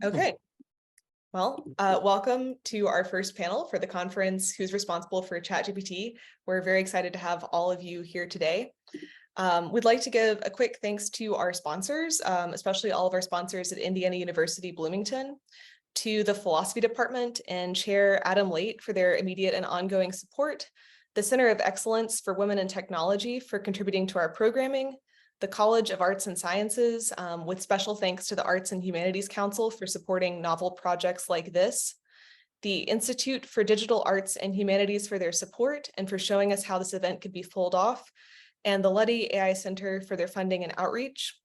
Okay. Well, welcome to our first panel for the conference, Who's Responsible for ChatGPT? We're very excited to have all of you here today. We'd like to give a quick thanks to our sponsors, especially all of our sponsors at Indiana University Bloomington, to the Philosophy Department and Chair Adam Late for their immediate and ongoing support, the Center of Excellence for Women in Technology for contributing to our programming, the College of Arts and Sciences, with special thanks to the Arts and Humanities Council for supporting novel projects like this, the Institute for Digital Arts and Humanities for their support and for showing us how this event could be pulled off, and the Luddy AI Center for their funding and outreach.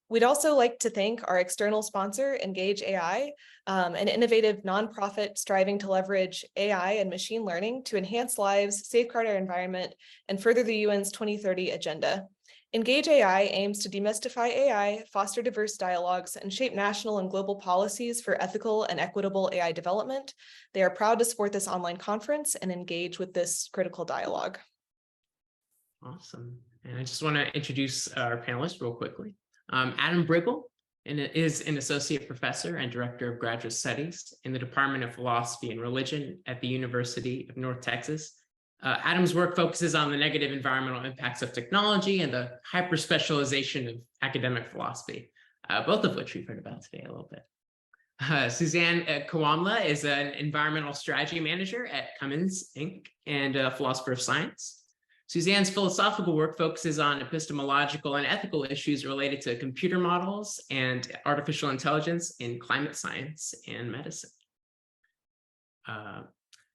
We'd also like to thank our external sponsor, Engage AI, an innovative nonprofit striving to leverage AI and machine learning to enhance lives, safeguard our environment, and further the UN's 2030 agenda. Engage AI aims to demystify AI, foster diverse dialogues, and shape national and global policies for ethical and equitable AI development. They are proud to support this online conference and engage with this critical dialogue. Awesome. And I just want to introduce our panelists real quickly. Adam Briggle is an associate professor and director of graduate studies in the Department of Philosophy and Religion at the University of North Texas. Adam's work focuses on the negative environmental impacts of technology and the hyper-specialization of academic philosophy, both of which we've heard about today a little bit. Suzanne Kawamleh is an environmental strategy manager at Cummins, Inc., and a philosopher of science. Suzanne's philosophical work focuses on epistemological and ethical issues related to computer models and artificial intelligence in climate science and medicine.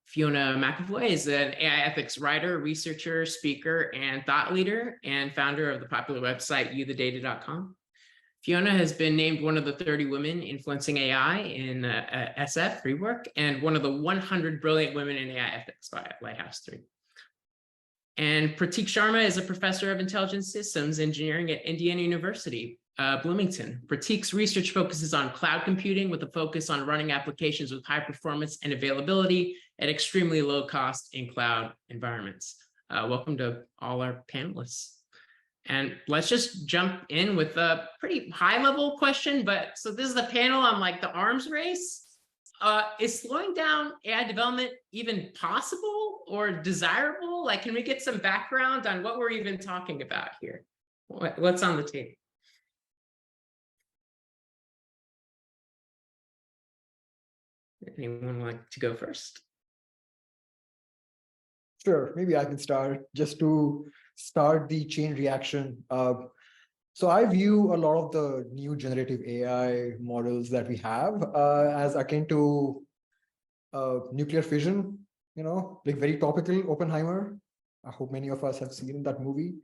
Fiona McEvoy is an AI ethics writer, researcher, speaker, and thought leader, and founder of the popular website youthedata.com. Fiona has been named one of the 30 women influencing AI in SF rework and one of the 100 brilliant women in AI ethics by Lighthouse 3. And Prateek Sharma is a professor of intelligence systems engineering at Indiana University, Bloomington. Prateek's research focuses on cloud computing with a focus on running applications with high performance and availability at extremely low cost in cloud environments. Welcome to all our panelists. And let's just jump in with a pretty high level question, but so this is the panel on like the arms race. Is slowing down AI development even possible or desirable? Like, can we get some background on what we're even talking about here? What's on the table? Anyone like to go first? Sure, maybe I can start just to start the chain reaction. So I view a lot of the new generative AI models that we have as akin to nuclear fission, like very topical, Oppenheimer. I hope many of us have seen that movie.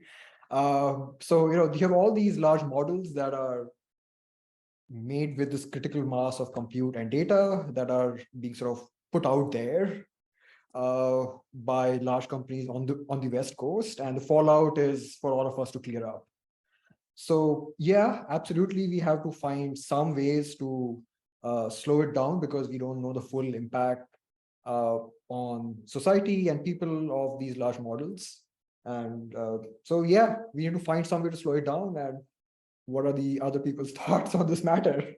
So, you have all these large models that are made with this critical mass of compute and data that are being sort of put out there by large companies on the West Coast, and the fallout is for all of us to clear up. So yeah, absolutely, we have to find some ways to slow it down because we don't know the full impact on society and people of these large models. And so yeah, we need to find some way to slow it down. And what are the other people's thoughts on this matter?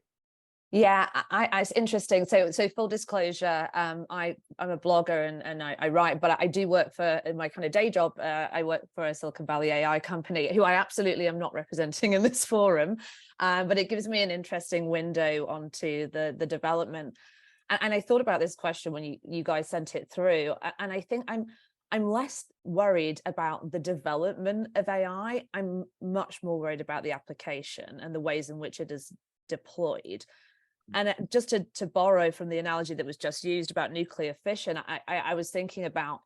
Yeah, it's interesting. So full disclosure, I'm a blogger and I write, but I do work for, in my kind of day job, I work for a Silicon Valley AI company who I absolutely am not representing in this forum, but it gives me an interesting window onto the development. And I thought about this question when you guys sent it through, and I think I'm less worried about the development of AI. I'm much more worried about the application and the ways in which it is deployed. And just to borrow from the analogy that was just used about nuclear fission, I was thinking about,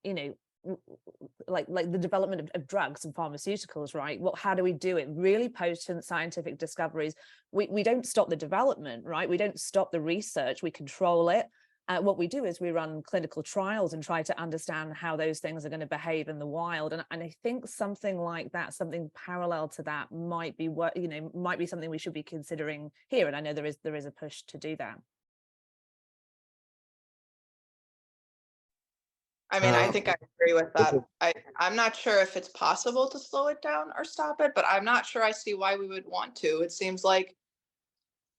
like the development of drugs and pharmaceuticals, right? How do we do it? Really potent scientific discoveries. We don't stop the development, right? We don't stop the research, we control it. What we do is we run clinical trials and try to understand how those things are going to behave in the wild. And I think something like that, something parallel to that might be what, might be something we should be considering here. And I know there is a push to do that. I mean, I think I agree with that. I'm not sure if it's possible to slow it down or stop it, but I'm not sure I see why we would want to. It seems like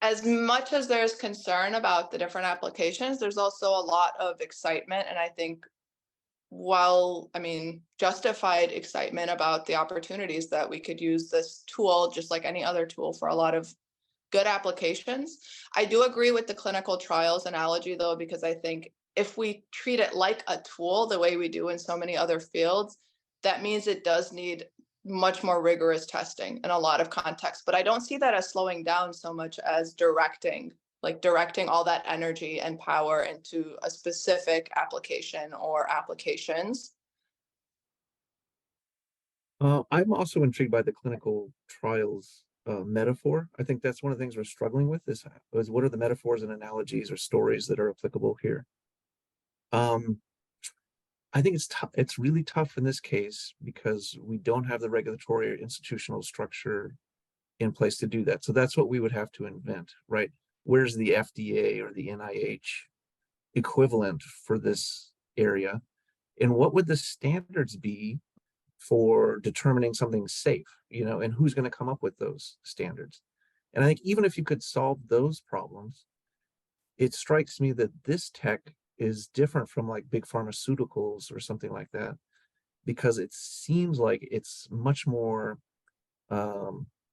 as much as there's concern about the different applications, there's also a lot of excitement. And I think, justified excitement about the opportunities that we could use this tool, just like any other tool, for a lot of good applications. I do agree with the clinical trials analogy, though, because I think if we treat it like a tool the way we do in so many other fields, that means it does need much more rigorous testing in a lot of contexts. But I don't see that as slowing down so much as directing all that energy and power into a specific application or applications. I'm also intrigued by the clinical trials metaphor. I think that's one of the things we're struggling with is what are the metaphors and analogies or stories that are applicable here? I think it's really tough in this case because we don't have the regulatory or institutional structure in place to do that. So that's what we would have to invent, right? Where's the FDA or the NIH equivalent for this area? And what would the standards be for determining something safe, and who's going to come up with those standards? And I think even if you could solve those problems, it strikes me that this tech is different from like big pharmaceuticals or something like that, because it seems like it's much more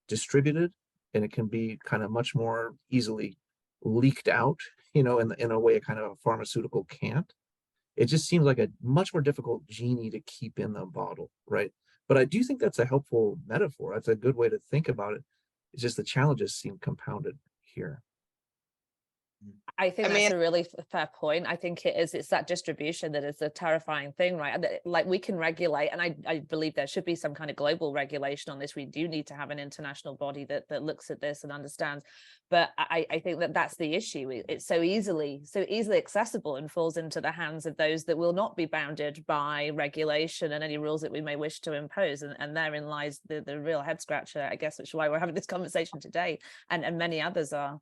distributed, and it can be kind of much more easily leaked out, in a way a kind of a pharmaceutical can't. It just seems like a much more difficult genie to keep in the bottle, right? But I do think that's a helpful metaphor. That's a good way to think about it. It's just the challenges seem compounded here. I think that's a really fair point. I think it's that distribution that is the terrifying thing, right? Like we can regulate, and I believe there should be some kind of global regulation on this. We do need to have an international body that looks at this and understands. But I think that's the issue. It's so easily accessible and falls into the hands of those that will not be bounded by regulation and any rules that we may wish to impose. And therein lies the real head scratcher, I guess, which is why we're having this conversation today, and many others are.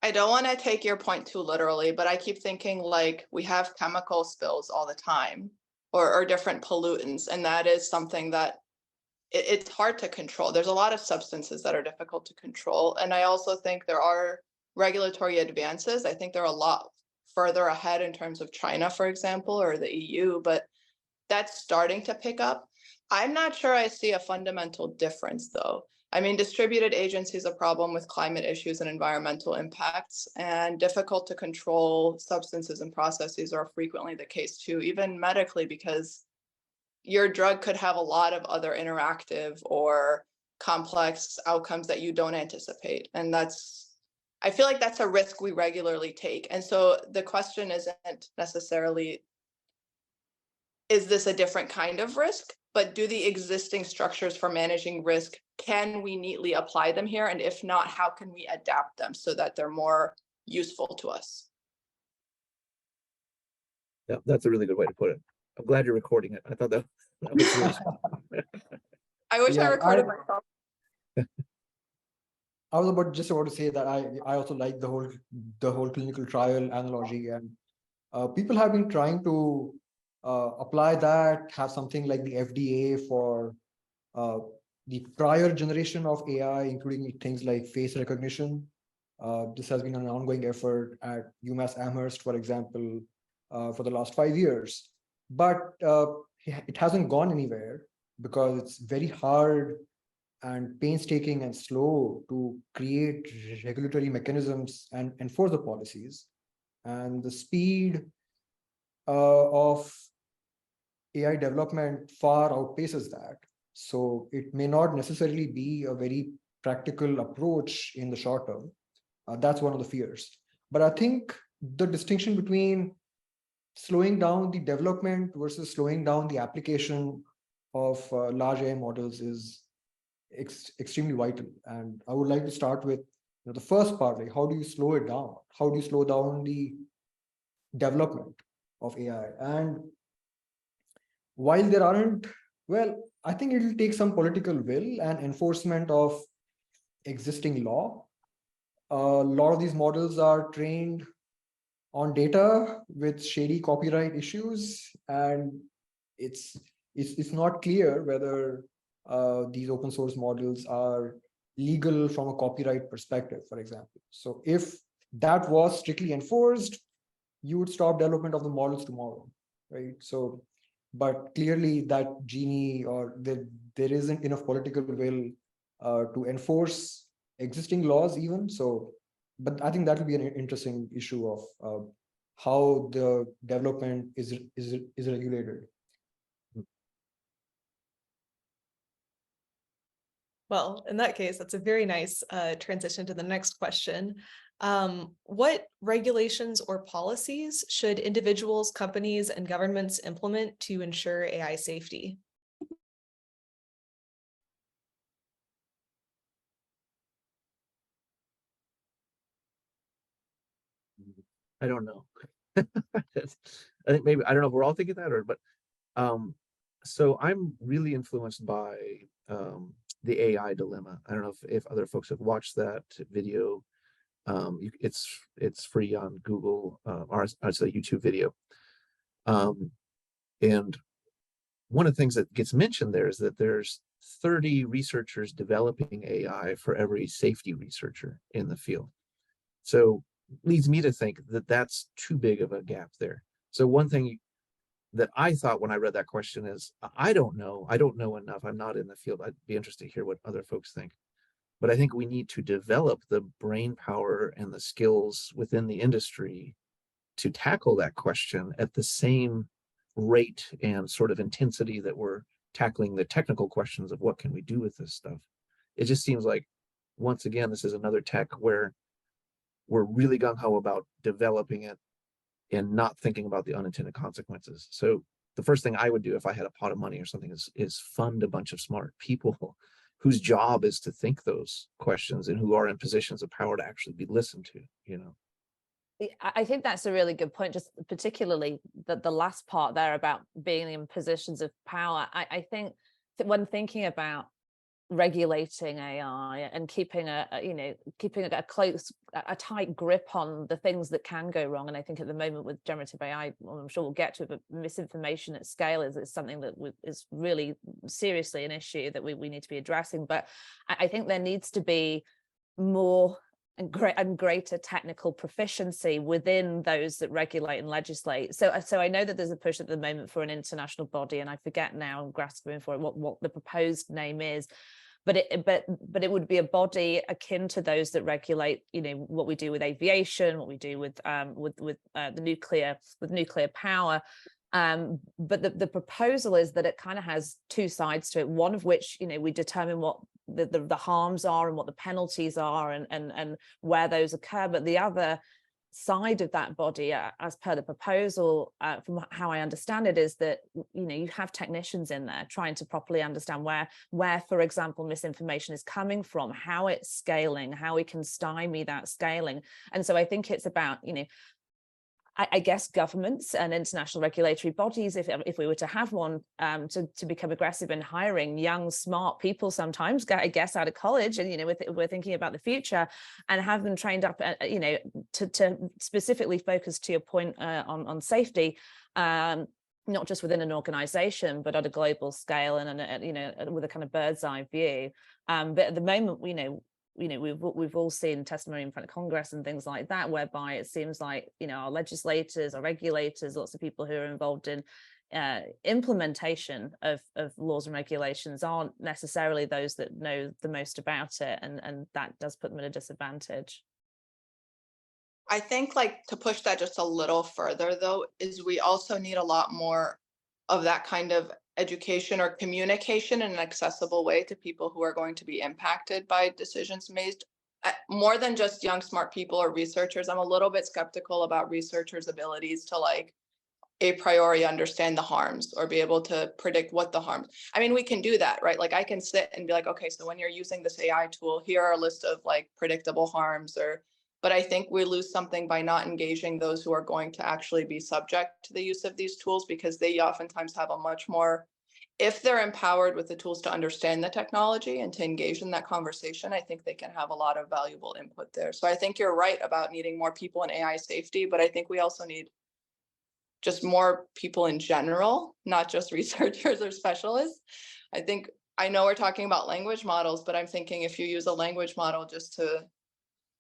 I don't want to take your point too literally, but I keep thinking like we have chemical spills all the time or different pollutants. And that is something that it's hard to control. There's a lot of substances that are difficult to control. And I also think there are regulatory advances. I think they're a lot further ahead in terms of China, for example, or the EU, but that's starting to pick up. I'm not sure I see a fundamental difference, though. I mean, distributed agency is a problem with climate issues and environmental impacts, and difficult to control substances and processes are frequently the case too, even medically, because your drug could have a lot of other interactive or complex outcomes that you don't anticipate. And I feel like that's a risk we regularly take. And so the question isn't necessarily, is this a different kind of risk? But do the existing structures for managing risk, can we neatly apply them here? And if not, how can we adapt them so that they're more useful to us? Yeah, that's a really good way to put it. I'm glad you're recording it. I thought that was really smart. I wish I recorded myself. I was just about to say that I also like the whole clinical trial analogy, and people have been trying to apply that, have something like the FDA for the prior generation of AI, including things like face recognition. This has been an ongoing effort at UMass Amherst, for example, for the last 5 years. But it hasn't gone anywhere because it's very hard and painstaking and slow to create regulatory mechanisms and enforce the policies. And the speed of AI development far outpaces that. So it may not necessarily be a very practical approach in the short term. That's one of the fears. But I think the distinction between slowing down the development versus slowing down the application of large AI models is extremely vital. And I would like to start with the first part, like how do you slow it down? How do you slow down the development of AI? And while there aren't, I think it will take some political will and enforcement of existing law. A lot of these models are trained on data with shady copyright issues, and it's not clear whether these open source models are legal from a copyright perspective, for example. So if that was strictly enforced, you would stop development of the models tomorrow, right? So, but clearly that genie or there isn't enough political will to enforce existing laws even. So, but I think that will be an interesting issue of how the development is regulated. Well, in that case, that's a very nice transition to the next question. What regulations or policies should individuals, companies, and governments implement to ensure AI safety? I don't know. I think maybe, I don't know if we're all thinking that, but so I'm really influenced by the AI dilemma. I don't know if other folks have watched that video. It's free on Google, or it's a YouTube video. And one of the things that gets mentioned there is that there's 30 researchers developing AI for every safety researcher in the field. So leads me to think that that's too big of a gap there. So one thing that I thought when I read that question is, I don't know enough. I'm not in the field. I'd be interested to hear what other folks think. But I think we need to develop the brain power and the skills within the industry to tackle that question at the same rate and sort of intensity that we're tackling the technical questions of what can we do with this stuff. It just seems like, once again, this is another tech where we're really gung-ho about developing it and not thinking about the unintended consequences. So the first thing I would do if I had a pot of money or something is fund a bunch of smart people whose job is to think those questions and who are in positions of power to actually be listened to, you know. I think that's a really good point, just particularly the last part there about being in positions of power. I think that when thinking about regulating AI and keeping a tight grip on the things that can go wrong, and I think at the moment with generative AI, well, I'm sure we'll get to it, but misinformation at scale is something that is really seriously an issue that we need to be addressing. But I think there needs to be more and greater technical proficiency within those that regulate and legislate. So I know that there's a push at the moment for an international body, and I forget now, I'm grasping for it, what the proposed name is, but it would be a body akin to those that regulate, you know, what we do with aviation, what we do with nuclear power. But the proposal is that it kind of has two sides to it, one of which, you know, we determine what the harms are and what the penalties are and where those occur. But the other side of that body, as per the proposal, from how I understand it, is that, you know, you have technicians in there trying to properly understand where, for example, misinformation is coming from, how it's scaling, how we can stymie that scaling. And so I think it's about, you know, I guess governments and international regulatory bodies, if we were to have one, to become aggressive in hiring young, smart people sometimes, I guess, out of college, and, you know, we're thinking about the future, and have them trained up, you know, to specifically focus, to your point, on safety, not just within an organization, but at a global scale and, you know, with a kind of bird's eye view. But at the moment, we've all seen testimony in front of Congress and things like that, whereby it seems like, you know, our legislators, our regulators, lots of people who are involved in implementation of laws and regulations aren't necessarily those that know the most about it, and that does put them at a disadvantage. I think, like, to push that just a little further, though, is we also need a lot more of that kind of education or communication in an accessible way to people who are going to be impacted by decisions made. More than just young, smart people or researchers, I'm a little bit skeptical about researchers' abilities to, like, a priori understand the harms or be able to predict what the harms. I mean, we can do that, right? Like, I can sit and be like, okay, so when you're using this AI tool, here are a list of, like, predictable harms, but I think we lose something by not engaging those who are going to actually be subject to the use of these tools, because they oftentimes have a much more, if they're empowered with the tools to understand the technology and to engage in that conversation, I think they can have a lot of valuable input there. So I think you're right about needing more people in AI safety, but I think we also need just more people in general, not just researchers or specialists. I think I know we're talking about language models, but I'm thinking if you use a language model just to,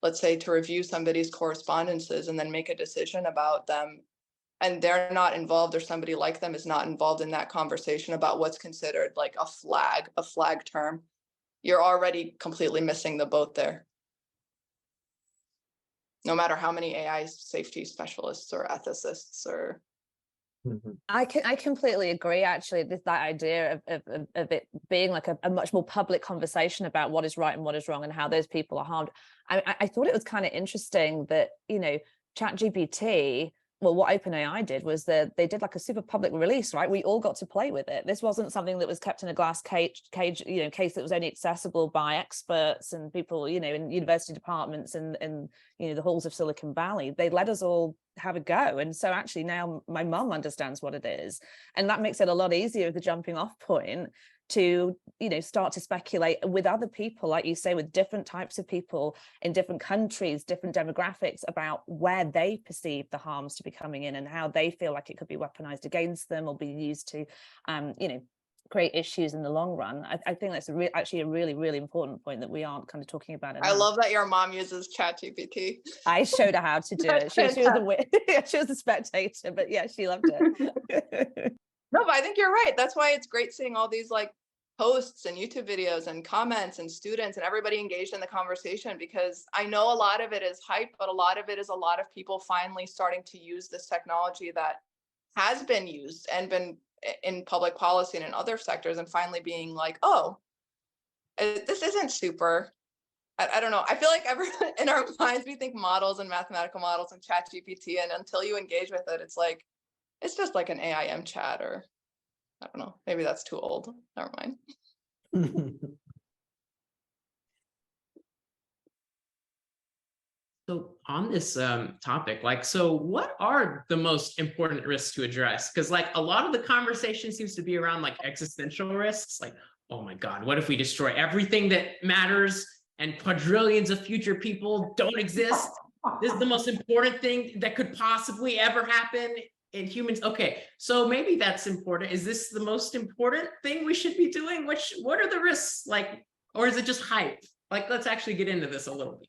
let's say, to review somebody's correspondences and then make a decision about them, and they're not involved, or somebody like them is not involved in that conversation about what's considered like a flag term, you're already completely missing the boat there. No matter how many AI safety specialists or ethicists or. I completely agree. Actually, that idea of it being like a much more public conversation about what is right and what is wrong and how those people are harmed. I thought it was kind of interesting that, you know, ChatGPT, well, what OpenAI did was that they did like a super public release, right? We all got to play with it. This wasn't something that was kept in a glass cage, you know, case that was only accessible by experts and people, you know, in university departments and you know, the halls of Silicon Valley. They let us all have a go. And so actually now my mum understands what it is. And that makes it a lot easier the jumping off point to, you know, start to speculate with other people, like you say, with different types of people in different countries, different demographics, about where they perceive the harms to be coming in and how they feel like it could be weaponized against them or be used to, you know, create issues in the long run. I think that's actually a really, really important point that we aren't kind of talking about enough. I love that your mom uses ChatGPT. I showed her how to do it. She was she was a spectator, but yeah, she loved it. No, but I think you're right. That's why it's great seeing all these like posts and YouTube videos and comments and students and everybody engaged in the conversation, because I know a lot of it is hype, but a lot of it is a lot of people finally starting to use this technology that has been used and been in public policy and in other sectors, and finally being like, oh, this isn't super. I don't know. I feel like in our minds, we think models and mathematical models and ChatGPT, and until you engage with it, it's like, it's just like an AIM chat, or I don't know, maybe that's too old. Never mind. So on this topic, like, so what are the most important risks to address? Because like a lot of the conversation seems to be around like existential risks, like, oh my God, what if we destroy everything that matters and quadrillions of future people don't exist? This is the most important thing that could possibly ever happen in humans. Okay, so maybe that's important. Is this the most important thing we should be doing? What are the risks, like, or is it just hype? Like, let's actually get into this a little bit.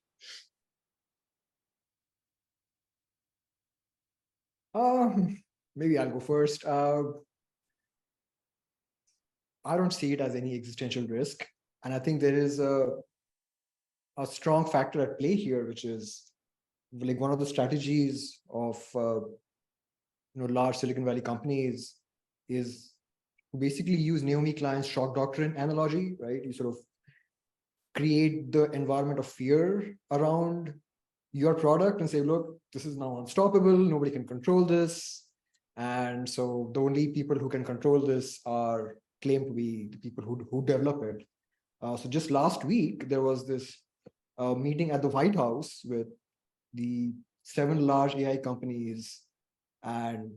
Maybe I'll go first. I don't see it as any existential risk. And I think there is a strong factor at play here, which is like one of the strategies of large Silicon Valley companies is to basically use Naomi Klein's shock doctrine analogy, right? You sort of create the environment of fear around your product and say, look, this is now unstoppable. Nobody can control this. And so the only people who can control this are claimed to be the people who develop it. So just last week, there was this meeting at the White House with the 7 large AI companies and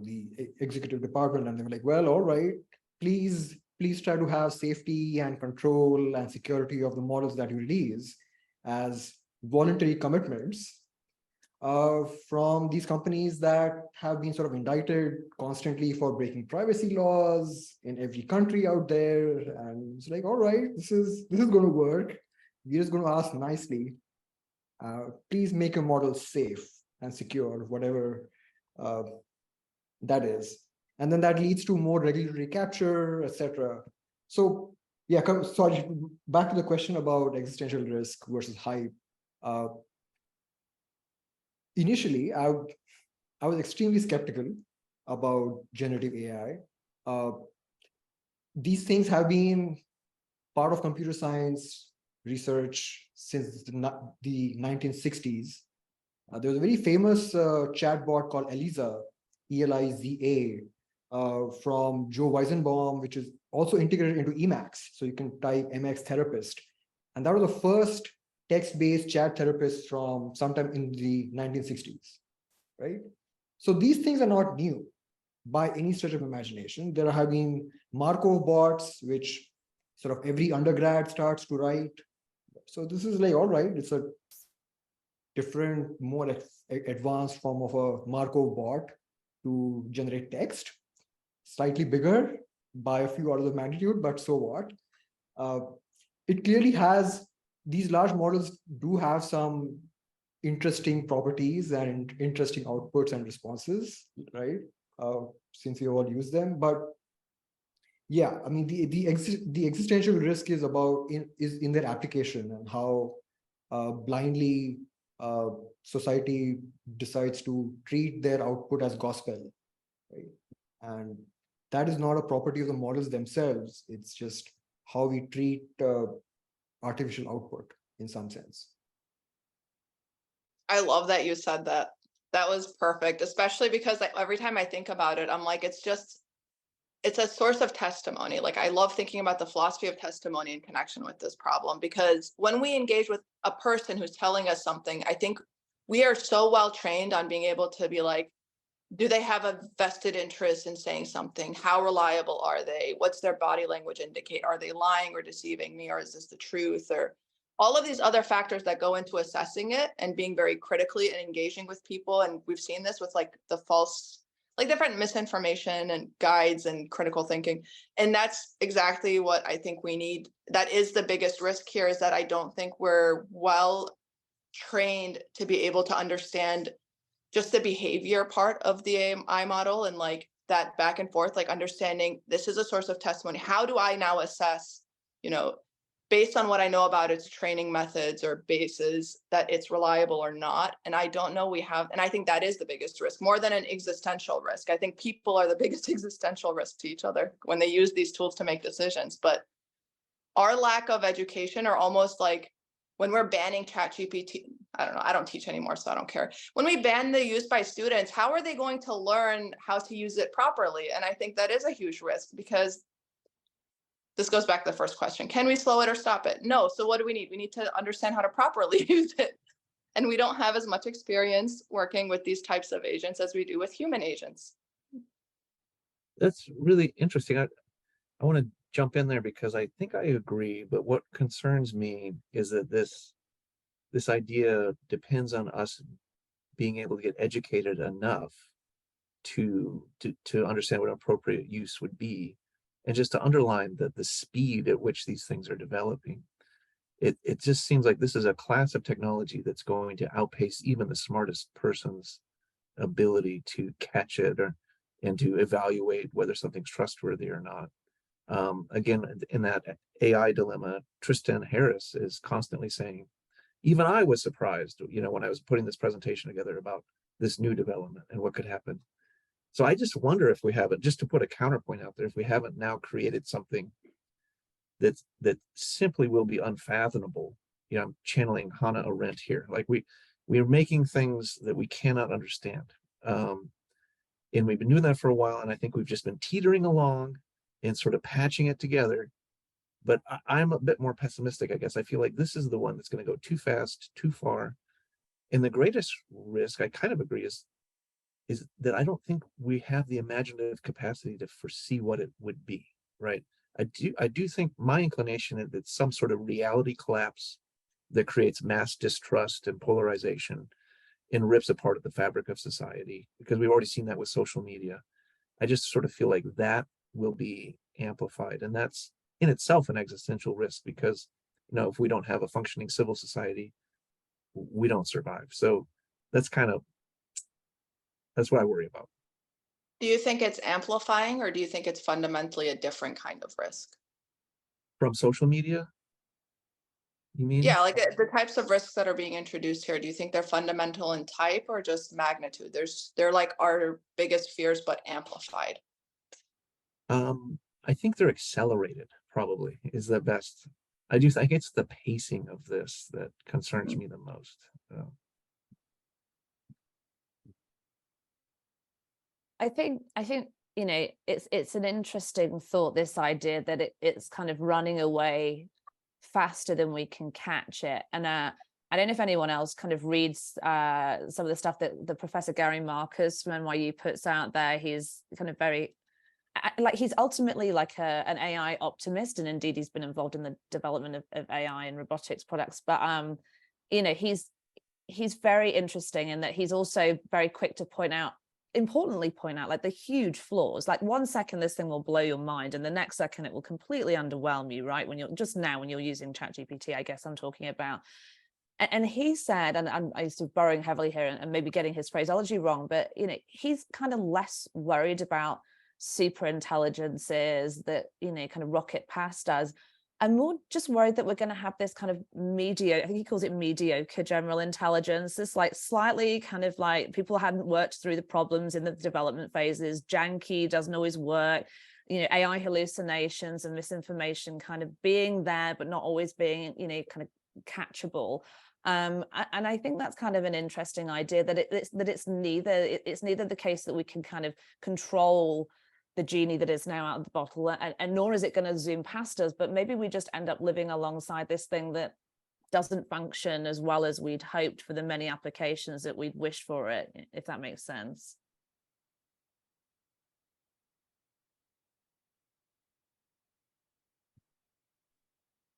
the executive department. And they were like, well, all right, please try to have safety and control and security of the models that you release as voluntary commitments from these companies that have been sort of indicted constantly for breaking privacy laws in every country out there. And it's like, all right, this is going to work. We're just going to ask nicely, please make your model safe and secure, whatever that is. And then that leads to more regulatory capture, etc. So yeah, sorry, back to the question about existential risk versus hype. Initially, I was extremely skeptical about generative AI. These things have been part of computer science research since the 1960s. There was a very famous chatbot called Eliza, ELIZA, from Joe Weizenbaum, which is also integrated into Emacs. So you can type MX therapist. And that was the first text-based chat therapist from sometime in the 1960s, right? So these things are not new by any stretch of imagination. There have been Markov bots, which sort of every undergrad starts to write. So this is like, all right, it's a different, more advanced form of a Markov bot to generate text, slightly bigger by a few orders of magnitude, but so what? it clearly has, these large models do have some interesting properties and interesting outputs and responses, right? Since we all use them, but yeah, I mean, the existential risk is in their application and how blindly society decides to treat their output as gospel, right? And that is not a property of the models themselves. It's just how we treat artificial output in some sense. I love that you said that. That was perfect, especially because every time I think about it, I'm like, it's a source of testimony. Like, I love thinking about the philosophy of testimony in connection with this problem, because when we engage with a person who's telling us something, I think we are so well trained on being able to be like, do they have a vested interest in saying something? How reliable are they? What's their body language indicate? Are they lying or deceiving me? Or is this the truth? Or all of these other factors that go into assessing it and being very critically and engaging with people. And we've seen this with like the false, like different misinformation and guides and critical thinking. And that's exactly what I think we need. That is the biggest risk here, is that I don't think we're well trained to be able to understand just the behavior part of the AI model, and like that back and forth, like understanding this is a source of testimony. How do I now assess, based on what I know about its training methods or bases, that it's reliable or not? And I don't know we have, and I think that is the biggest risk, more than an existential risk. I think people are the biggest existential risk to each other when they use these tools to make decisions. But our lack of education, or almost like when we're banning ChatGPT, I don't know, I don't teach anymore, so I don't care. When we ban the use by students, how are they going to learn how to use it properly? And I think that is a huge risk, because this goes back to the first question. Can we slow it or stop it? No. So what do we need? We need to understand how to properly use it. And we don't have as much experience working with these types of agents as we do with human agents. That's really interesting. I want to jump in there because I think I agree, but what concerns me is that this idea depends on us being able to get educated enough to understand what appropriate use would be. And just to underline the speed at which these things are developing, it just seems like this is a class of technology that's going to outpace even the smartest person's ability to catch it and to evaluate whether something's trustworthy or not. Again, in that AI dilemma, Tristan Harris is constantly saying, even I was surprised, when I was putting this presentation together about this new development and what could happen. So I just wonder if we haven't, just to put a counterpoint out there, if we haven't now created something that simply will be unfathomable. I'm channeling Hannah Arendt here. Like we are making things that we cannot understand. And we've been doing that for a while, and I think we've just been teetering along and sort of patching it together. But I'm a bit more pessimistic, I guess. I feel like this is the one that's going to go too fast, too far. And the greatest risk, I kind of agree, is that I don't think we have the imaginative capacity to foresee what it would be, right? I do think my inclination is that some sort of reality collapse that creates mass distrust and polarization and rips apart the fabric of society, because we've already seen that with social media. I just sort of feel like that will be amplified, and that's in itself an existential risk, because if we don't have a functioning civil society, we don't survive. So that's what I worry about. Do you think it's amplifying, or do you think it's fundamentally a different kind of risk? From social media, you mean? Yeah, like the types of risks that are being introduced here, do you think they're fundamental in type or just magnitude? They're like our biggest fears, but amplified. I think they're accelerated, probably, is the best. I do think it's the pacing of this that concerns me the most. I think it's an interesting thought, this idea that it's kind of running away faster than we can catch it. And I don't know if anyone else kind of reads some of the stuff that the Professor Gary Marcus from NYU puts out there. He's kind of very he's ultimately like an AI optimist, and indeed he's been involved in the development of AI and robotics products. But he's very interesting in that he's also very quick to point out importantly point out like the huge flaws. Like 1 second this thing will blow your mind, and the next second it will completely underwhelm you, right? When you're using ChatGPT, I guess I'm talking about. And he said, and I'm used to borrowing heavily here and maybe getting his phraseology wrong, but he's kind of less worried about super intelligences that kind of rocket past us. I'm more just worried that we're going to have this kind of mediocre, I think he calls it mediocre general intelligence, this like slightly kind of like people hadn't worked through the problems in the development phases, janky, doesn't always work, AI hallucinations and misinformation kind of being there, but not always being, kind of catchable. And I think that's kind of an interesting idea, that it's neither the case that we can kind of control the genie that is now out of the bottle, and nor is it going to zoom past us, but maybe we just end up living alongside this thing that doesn't function as well as we'd hoped for the many applications that we'd wished for it, if that makes sense.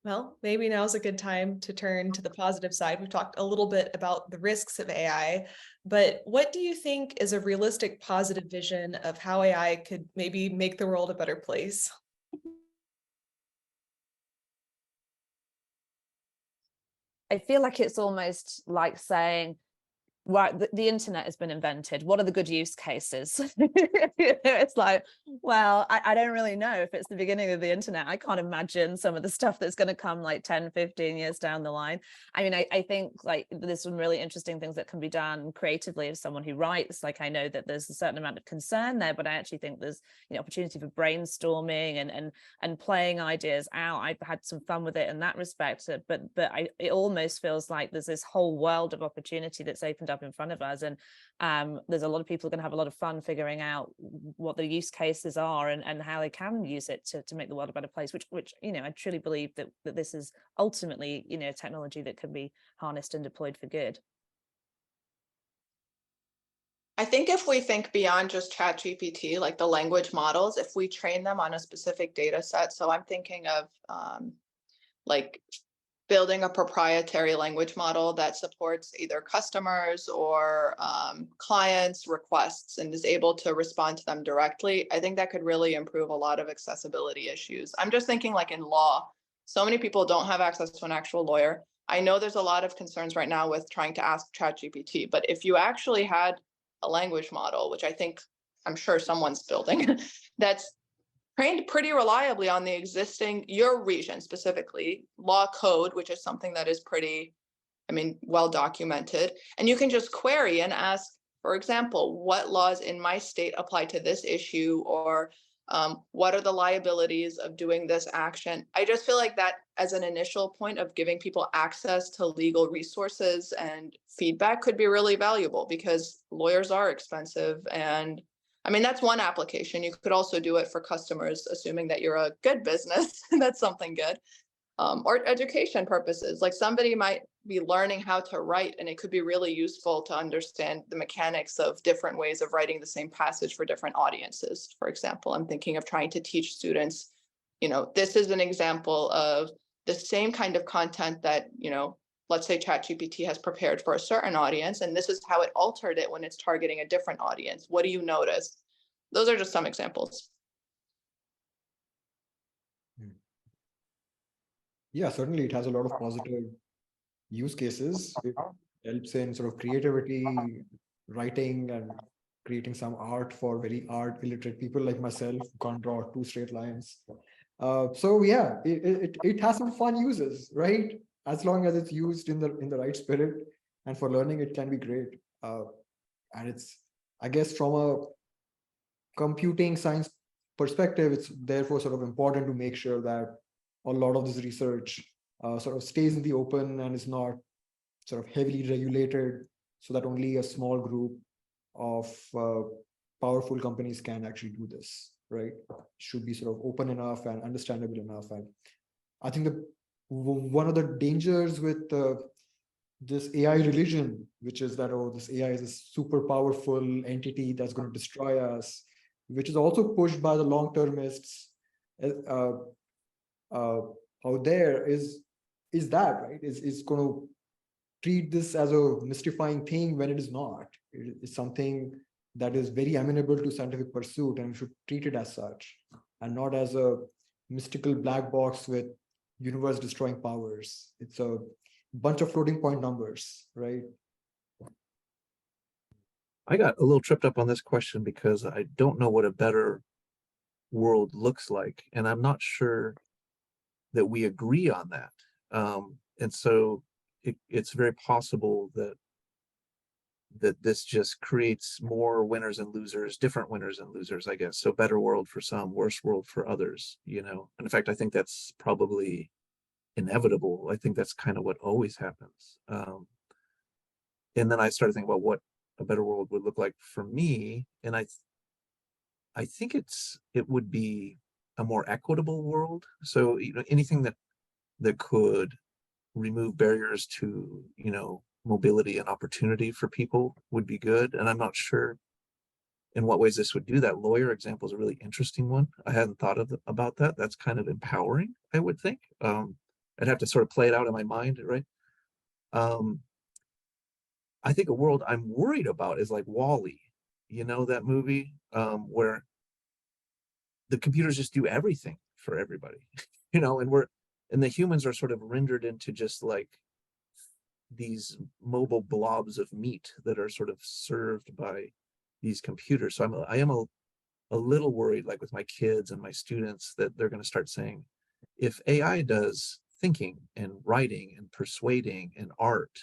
Well, maybe now's a good time to turn to the positive side. We've talked a little bit about the risks of AI, but what do you think is a realistic positive vision of how AI could maybe make the world a better place? I feel like it's almost like saying, right, the internet has been invented. What are the good use cases? It's like, well, I don't really know if it's the beginning of the internet. I can't imagine some of the stuff that's going to come like 10, 15 years down the line. I mean, I think like there's some really interesting things that can be done creatively as someone who writes. Like I know that there's a certain amount of concern there, but I actually think there's opportunity for brainstorming and playing ideas out. I've had some fun with it in that respect, but it almost feels like there's this whole world of opportunity that's opened up in front of us, and there's a lot of people going to have a lot of fun figuring out what the use cases are and how they can use it to make the world a better place, which I truly believe that this is ultimately technology that can be harnessed and deployed for good. I think if we think beyond just ChatGPT, like the language models, if we train them on a specific data set, so I'm thinking of like building a proprietary language model that supports either customers or clients' requests and is able to respond to them directly, I think that could really improve a lot of accessibility issues. I'm just thinking like in law, so many people don't have access to an actual lawyer. I know there's a lot of concerns right now with trying to ask ChatGPT, but if you actually had a language model, which I'm sure someone's building, that's trained pretty reliably on the existing, your region specifically, law code, which is something that is pretty, well documented. And you can just query and ask, for example, what laws in my state apply to this issue, or what are the liabilities of doing this action? I just feel like that as an initial point of giving people access to legal resources and feedback could be really valuable, because lawyers are expensive. And that's one application. You could also do it for customers, assuming that you're a good business. That's something good. Or education purposes. Like somebody might be learning how to write, and it could be really useful to understand the mechanics of different ways of writing the same passage for different audiences. For example, I'm thinking of trying to teach students, this is an example of the same kind of content that, let's say ChatGPT has prepared for a certain audience, and this is how it altered it when it's targeting a different audience. What do you notice? Those are just some examples. Yeah, certainly it has a lot of positive use cases. It helps in sort of creativity, writing, and creating some art for very art illiterate people like myself who can't draw 2 straight lines. So yeah, it has some fun uses, right? As long as it's used in the right spirit, and for learning, it can be great. And it's, I guess, from a computing science perspective, it's therefore sort of important to make sure that a lot of this research sort of stays in the open and is not sort of heavily regulated, so that only a small group of powerful companies can actually do this, right? It should be sort of open enough and understandable enough. And I think one of the dangers with this AI religion, which is that, oh, this AI is a super powerful entity that's going to destroy us, which is also pushed by the long-termists out there, is that, right? Is going to treat this as a mystifying thing when it is not. It's something that is very amenable to scientific pursuit, and we should treat it as such and not as a mystical black box with universe destroying powers. It's a bunch of floating point numbers, right? I got a little tripped up on this question because I don't know what a better world looks like, and I'm not sure that we agree on that. And so it's very possible that this just creates more winners and losers, different winners and losers, I guess. So better world for some, worse world for others, you know. And in fact, I think that's probably inevitable. I think that's kind of what always happens. And then I started thinking about what a better world would look like for me, and I think it would be a more equitable world. So, you know, anything that could remove barriers to, you know, mobility and opportunity for people would be good. And I'm not sure in what ways this would do that. Lawyer example is a really interesting one. I hadn't thought about that. That's kind of empowering, I would think. I'd have to sort of play it out in my mind, right? I think a world I'm worried about is like Wall-E, you know, that movie, where the computers just do everything for everybody, you know, and the humans are sort of rendered into just like these mobile blobs of meat that are sort of served by these computers. So I am a little worried, like with my kids and my students, that they're going to start saying, if AI does thinking and writing and persuading and art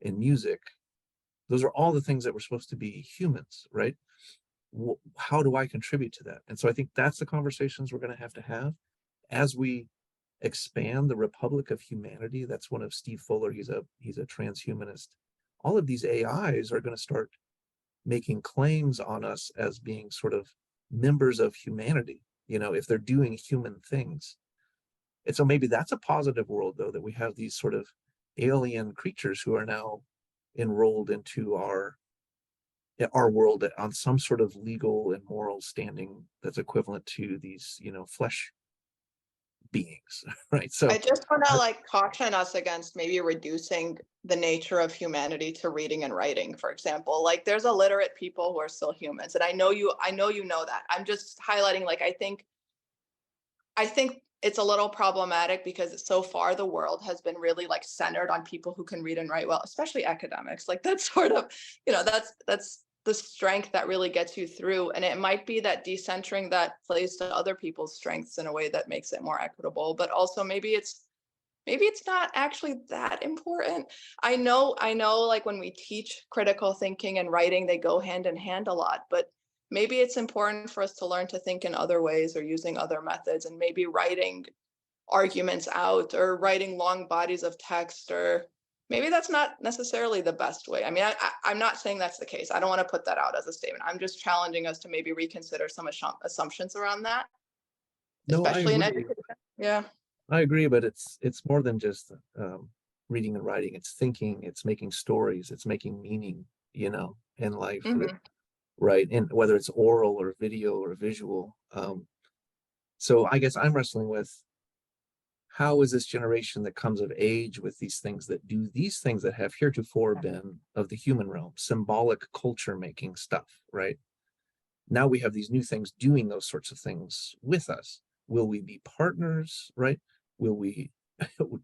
and music, those are all the things that were supposed to be humans, right? How do I contribute to that? And so I think that's the conversations we're going to have as we expand the Republic of Humanity. That's one of Steve Fuller. He's a transhumanist. All of these AIs are going to start making claims on us as being sort of members of humanity, you know, if they're doing human things. And so maybe that's a positive world, though, that we have these sort of alien creatures who are now enrolled into our world on some sort of legal and moral standing that's equivalent to these, you know, flesh beings, right? So I just want to like caution us against maybe reducing the nature of humanity to reading and writing, for example. Like there's illiterate people who are still humans, and I know you know that. I'm just highlighting, like, I think it's a little problematic because so far the world has been really like centered on people who can read and write well, especially academics. Like that's sort of, you know, that's the strength that really gets you through. And it might be that decentering that plays to other people's strengths in a way that makes it more equitable, but also maybe it's not actually that important. I know like when we teach critical thinking and writing, they go hand in hand a lot, but maybe it's important for us to learn to think in other ways or using other methods, and maybe writing arguments out or writing long bodies of text, or maybe that's not necessarily the best way. I mean, I'm not saying that's the case. I don't want to put that out as a statement. I'm just challenging us to maybe reconsider some assumptions around that, no, especially in education. Yeah. I agree, but it's more than just reading and writing. It's thinking, it's making stories, it's making meaning, you know, in life, right? And whether it's oral or video or visual. So I guess I'm wrestling with, how is this generation that comes of age with these things that do these things that have heretofore been of the human realm, symbolic culture making stuff, right? Now we have these new things doing those sorts of things with us. Will we be partners, right? Will we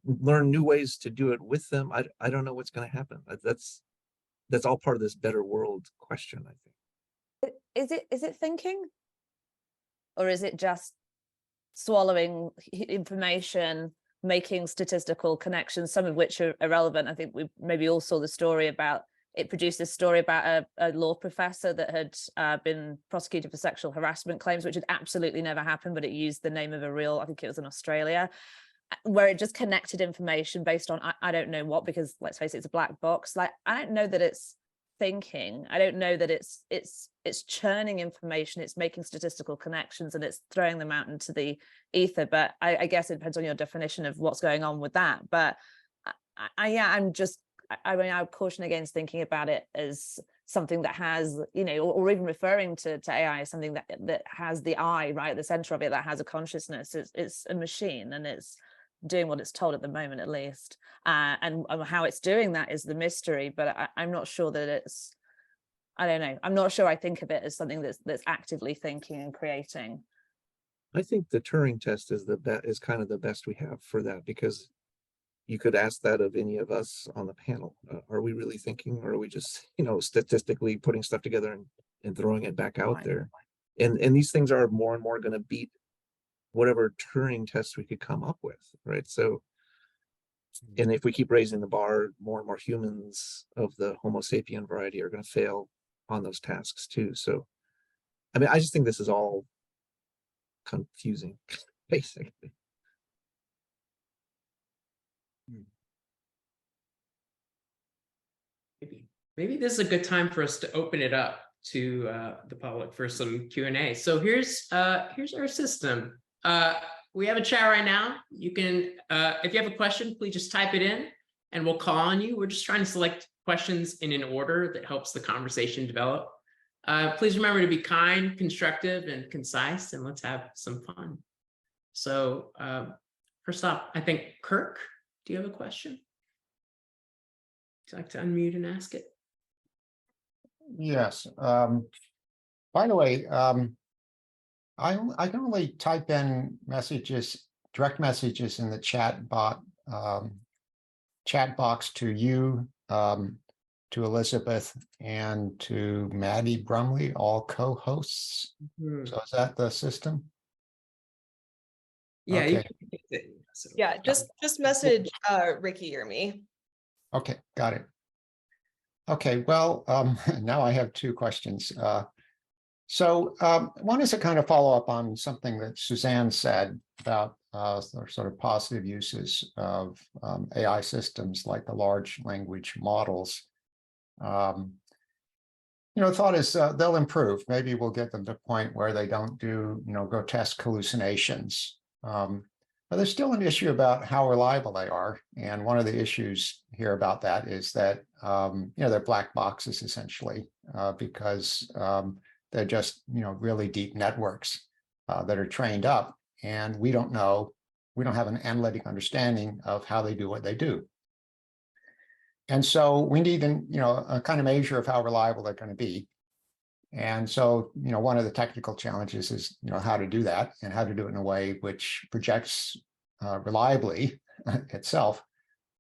learn new ways to do it with them? I don't know what's going to happen. That's all part of this better world question, I think. Is it thinking, or is it just swallowing information, making statistical connections, some of which are irrelevant? I think we maybe all saw the story about, it produced this story about a law professor that had been prosecuted for sexual harassment claims, which had absolutely never happened, but it used the name of a real, I think it was in Australia, where it just connected information based on I don't know what, because let's face it, it's a black box. Like, I don't know that it's thinking. I don't know that it's churning information, it's making statistical connections and it's throwing them out into the ether. But I guess it depends on your definition of what's going on with that. But I'm caution against thinking about it as something that has, you know, or even referring to AI as something that has the I right at the center of it, that has a consciousness. It's a machine, and it's doing what it's told at the moment, at least, and how it's doing that is the mystery. But I'm not sure that I don't know. I'm not sure I think of it as something that's actively thinking and creating. I think the Turing test is kind of the best we have for that, because you could ask that of any of us on the panel. Are we really thinking, or are we just, statistically putting stuff together and throwing it back out there? And these things are more and more going to beat whatever Turing test we could come up with, right? So, and if we keep raising the bar, more and more humans of the Homo sapien variety are going to fail on those tasks too. So, I mean, I just think this is all confusing, basically. Maybe this is a good time for us to open it up to the public for some Q&A. So here's our system. We have a chat right now. You can, if you have a question, please just type it in and we'll call on you. We're just trying to select questions in an order that helps the conversation develop. Please remember to be kind, constructive, and concise, and let's have some fun. So first up, I think, Kirk, do you have a question? Would you like to unmute and ask it? Yes. By the way, I can only type in messages, direct messages in the chat box to you, to Elizabeth, and to Maddie Brumley, all co-hosts. So is that the system? Yeah. Okay. Yeah, just message Ricky or me. Okay, got it. Okay, well, now I have two questions. One is to kind of follow up on something that Suzanne said about sort of positive uses of AI systems like the large language models. The thought is they'll improve. Maybe we'll get them to the point where they don't do, grotesque hallucinations. But there's still an issue about how reliable they are. And one of the issues here about that is that, they're black boxes essentially, because they're just, really deep networks that are trained up. And we don't have an analytic understanding of how they do what they do. And so we need, a kind of measure of how reliable they're going to be. And so, one of the technical challenges is, how to do that and how to do it in a way which projects reliably itself.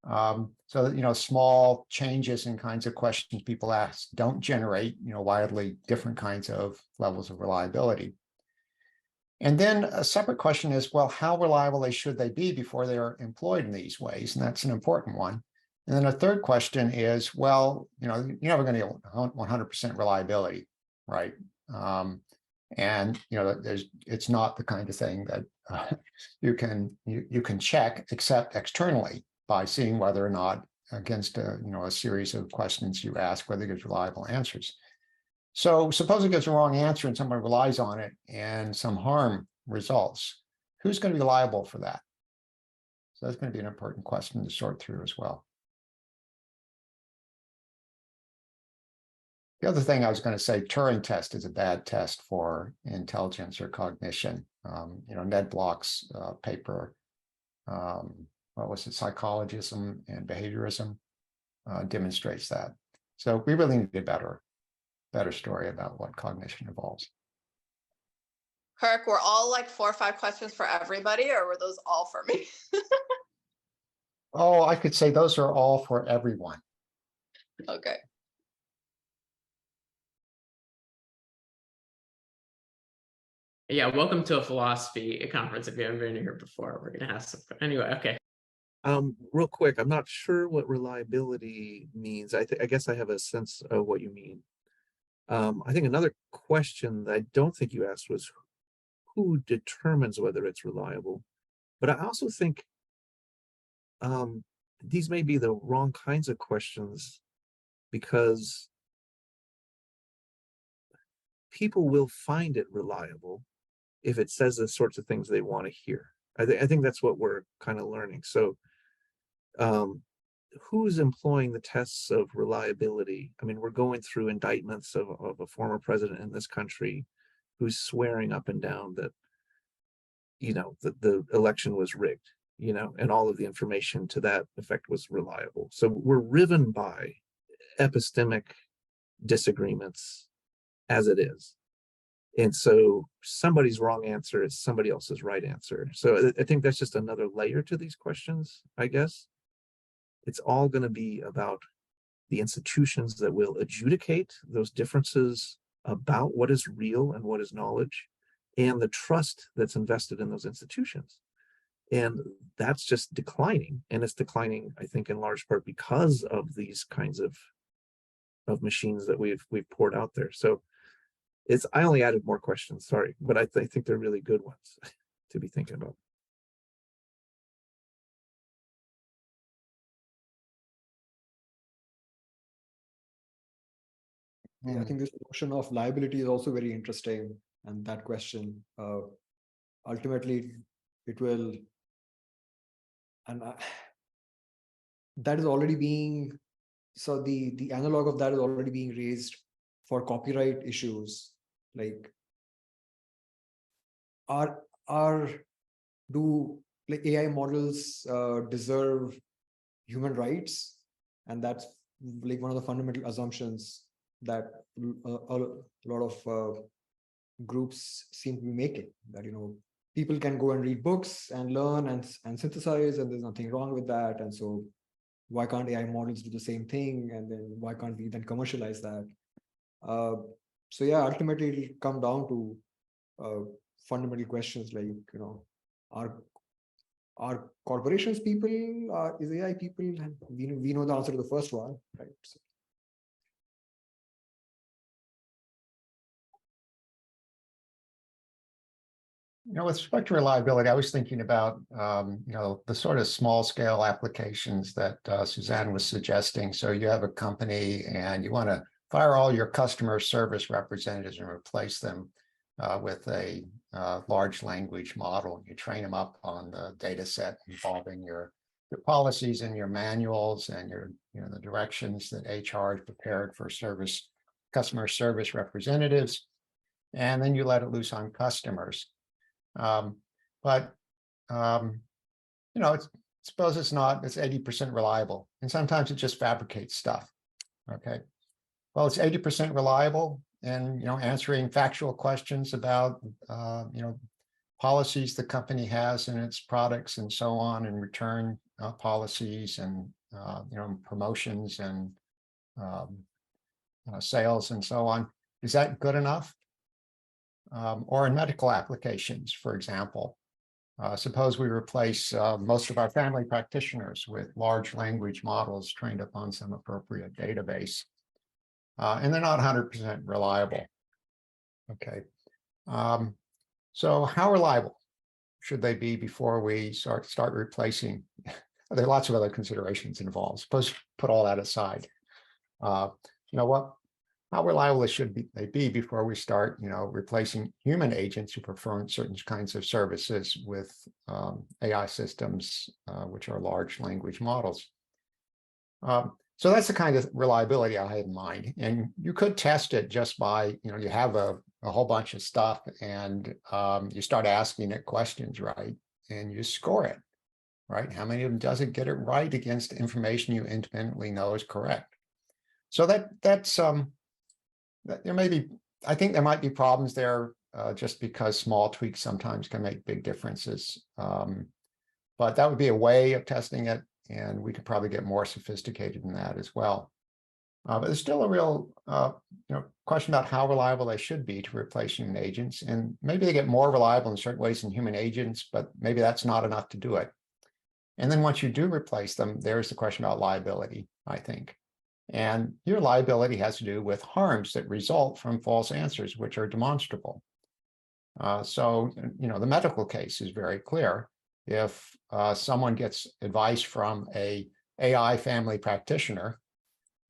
So that, small changes in kinds of questions people ask don't generate, wildly different kinds of levels of reliability. And then a separate question is, well, how reliable should they be before they are employed in these ways? And that's an important one. And then a third question is, well, you're never going to get 100% reliability. Right. And it's not the kind of thing that you can check except externally by seeing whether or not against a series of questions you ask whether it gives reliable answers. So suppose it gives a wrong answer and someone relies on it and some harm results. Who's going to be liable for that? So that's going to be an important question to sort through as well. The other thing I was going to say, Turing test is a bad test for intelligence or cognition. Ned Block's paper, what was it, Psychologism and Behaviorism, demonstrates that. So we really need a better story about what cognition involves. Kirk, were all like 4 or 5 questions for everybody, or were those all for me? Oh, I could say those are all for everyone. Okay. Yeah, welcome to a philosophy conference. If you haven't been here before, we're gonna have some fun. Anyway, okay. Real quick, I'm not sure what reliability means. I guess I have a sense of what you mean. I think another question that I don't think you asked was who determines whether it's reliable. But I also think these may be the wrong kinds of questions, because people will find it reliable if it says the sorts of things they want to hear. I think that's what we're kind of learning. So who's employing the tests of reliability? I mean, we're going through indictments of a former president in this country who's swearing up and down that, the election was rigged, and all of the information to that effect was reliable. So we're riven by epistemic disagreements as it is. And so somebody's wrong answer is somebody else's right answer. So I think that's just another layer to these questions, I guess. It's all going to be about the institutions that will adjudicate those differences about what is real and what is knowledge, and the trust that's invested in those institutions. And that's just declining. And it's declining, I think, in large part because of these kinds of machines that we've poured out there. So I only added more questions, sorry, but I think they're really good ones to be thinking about. Yeah, I think this notion of liability is also very interesting, and that question, ultimately, it will, and that is already being, so the analog of that is already being raised for copyright issues. Like, do like AI models deserve human rights? And that's like one of the fundamental assumptions that a lot of groups seem to be making, that, you know, people can go and read books and learn and synthesize, and there's nothing wrong with that. And so why can't AI models do the same thing? And then why can't we then commercialize that? So yeah, ultimately it'll come down to fundamental questions like, you know, are corporations people? Is AI people? And we know the answer to the first one, right? So. You know, with respect to reliability, I was thinking about, you know, the sort of small scale applications that Suzanne was suggesting. So you have a company and you want to fire all your customer service representatives and replace them with a large language model. You train them up on the data set involving your policies and your manuals and your, you know, the directions that HR has prepared for customer service representatives. And then you let it loose on customers. You know, suppose it's 80% reliable, and sometimes it just fabricates stuff. Okay, well, it's 80% reliable, and, you know, answering factual questions about you know, policies the company has in its products and so on, and return policies and you know, promotions and sales and so on. Is that good enough? Or in medical applications, for example, suppose we replace most of our family practitioners with large language models trained upon some appropriate database, and they're not 100% reliable. Okay, so how reliable should they be before we start replacing? There are lots of other considerations involved. Suppose put all that aside. You know, how reliable should they be before we start, you know, replacing human agents who perform certain kinds of services with AI systems, which are large language models. So that's the kind of reliability I had in mind. And you could test it just by, you know, you have a whole bunch of stuff and you start asking it questions, right? And you score it, right? How many of them does it get it right against information you independently know is correct? So that's there may be, I think there might be problems there just because small tweaks sometimes can make big differences. But that would be a way of testing it, and we could probably get more sophisticated in that as well. But there's still a real you know, question about how reliable they should be to replace human agents. And maybe they get more reliable in certain ways than human agents, but maybe that's not enough to do it. And then once you do replace them, there's the question about liability, I think. And your liability has to do with harms that result from false answers, which are demonstrable. So, you know, the medical case is very clear. If someone gets advice from an AI family practitioner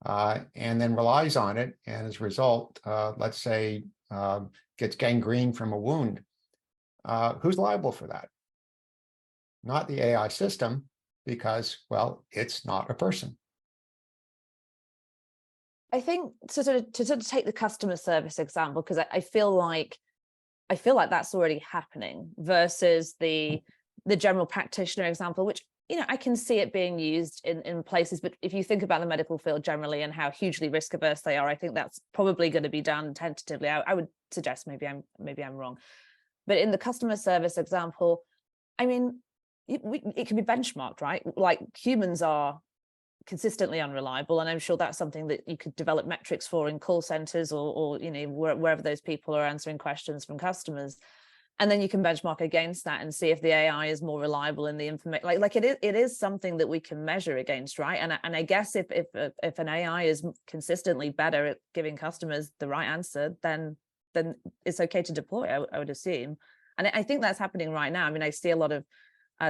and then relies on it, and as a result, let's say, gets gangrene from a wound, who's liable for that? Not the AI system, because, well, it's not a person. I think to sort of take the customer service example, because I feel like that's already happening, versus the general practitioner example, which I can see it being used in places, but if you think about the medical field generally and how hugely risk averse they are, I think that's probably going to be done tentatively. I would suggest, maybe I'm wrong, but in the customer service example, I mean, it can be benchmarked, right? Like, humans are consistently unreliable, and I'm sure that's something that you could develop metrics for in call centers or wherever those people are answering questions from customers. And then you can benchmark against that and see if the AI is more reliable in the information. Like it is something that we can measure against, right? And I guess if an AI is consistently better at giving customers the right answer, then it's okay to deploy, I would assume. And I think that's happening right now. I mean, I see a lot of